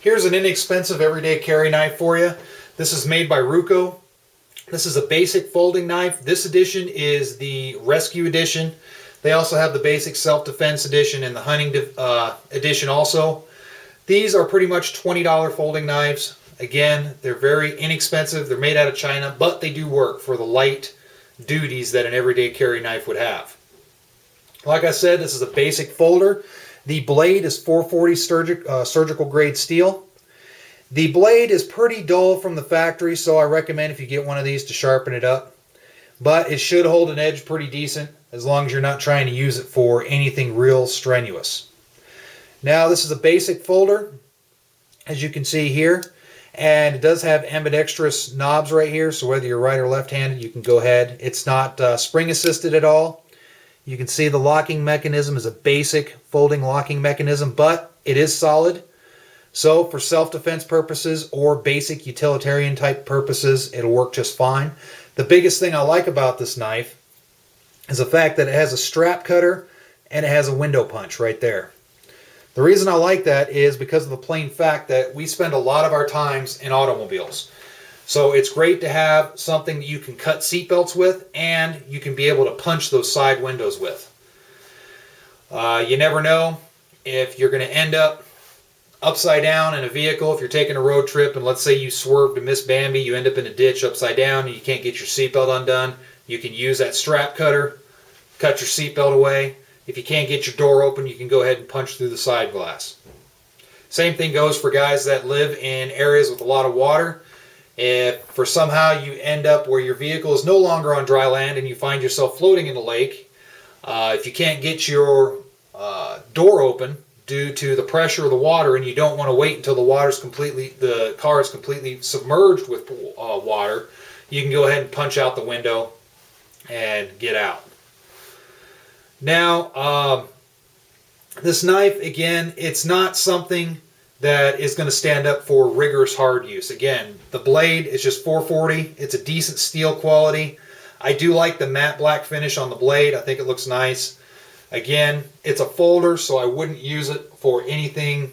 Here's an inexpensive everyday carry knife for you. This is made by Ruco. This is a basic folding knife. This edition is the Rescue Edition. They also have the basic self-defense edition and the hunting edition also. These are pretty much $20 folding knives. Again, they're very inexpensive. They're made out of China, but they do work for the light duties that an everyday carry knife would have. Like I said, this is a basic folder. The blade is 440 surgical grade steel. The blade is pretty dull from the factory, so I recommend if you get one of these to sharpen it up. But it should hold an edge pretty decent as long as you're not trying to use it for anything real strenuous. Now this is a basic folder, as you can see here, and it does have ambidextrous knobs right here, so whether you're right or left-handed you can go ahead. It's not spring assisted at all. You can see the locking mechanism is a basic folding locking mechanism, but it is solid. So for self-defense purposes or basic utilitarian type purposes, it'll work just fine. The biggest thing I like about this knife is the fact that it has a strap cutter and it has a window punch right there. The reason I like that is because of the plain fact that we spend a lot of our times in automobiles. So it's great to have something that you can cut seatbelts with and you can be able to punch those side windows with. You never know if you're going to end up upside down in a vehicle if you're taking a road trip, and let's say you swerve to miss Bambi, you end up in a ditch upside down and you can't get your seatbelt undone. You can use that strap cutter, cut your seatbelt away. If you can't get your door open, you can go ahead and punch through the side glass. Same thing goes for guys that live in areas with a lot of water. If for somehow you end up where your vehicle is no longer on dry land and you find yourself floating in the lake, if you can't get your door open due to the pressure of the water and you don't want to wait until the car is completely submerged with water, you can go ahead and punch out the window and get out. Now, this knife, again, it's not something that is going to stand up for rigorous hard use. Again, the blade is just 440. It's a decent steel quality. I do like the matte black finish on the blade. I think it looks nice. Again, it's a folder, so I wouldn't use it for anything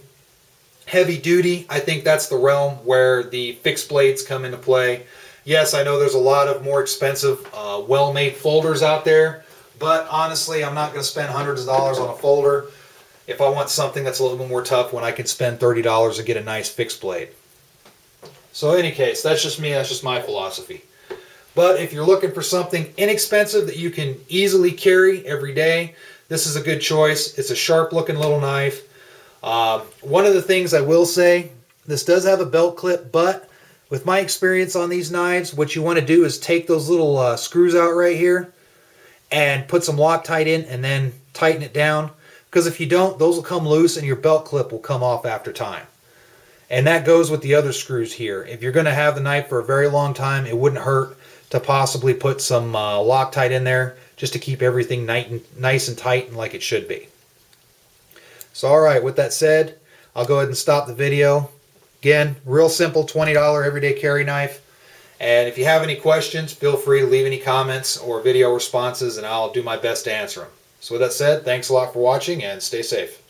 heavy duty. I think that's the realm where the fixed blades come into play. Yes, I know there's a lot of more expensive, well-made folders out there, but honestly, I'm not going to spend hundreds of dollars on a folder if I want something that's a little bit more tough when I can spend $30 to get a nice fixed blade. So in any case, that's just me, that's just my philosophy. But if you're looking for something inexpensive that you can easily carry every day, this is a good choice. It's a sharp looking little knife. One of the things I will say, this does have a belt clip, but with my experience on these knives, what you want to do is take those little screws out right here and put some Loctite in and then tighten it down. Because if you don't, those will come loose and your belt clip will come off after time. And that goes with the other screws here. If you're going to have the knife for a very long time, it wouldn't hurt to possibly put some Loctite in there just to keep everything nice and tight and like it should be. So alright, with that said, I'll go ahead and stop the video. Again, real simple $20 everyday carry knife. And if you have any questions, feel free to leave any comments or video responses and I'll do my best to answer them. So with that said, thanks a lot for watching and stay safe.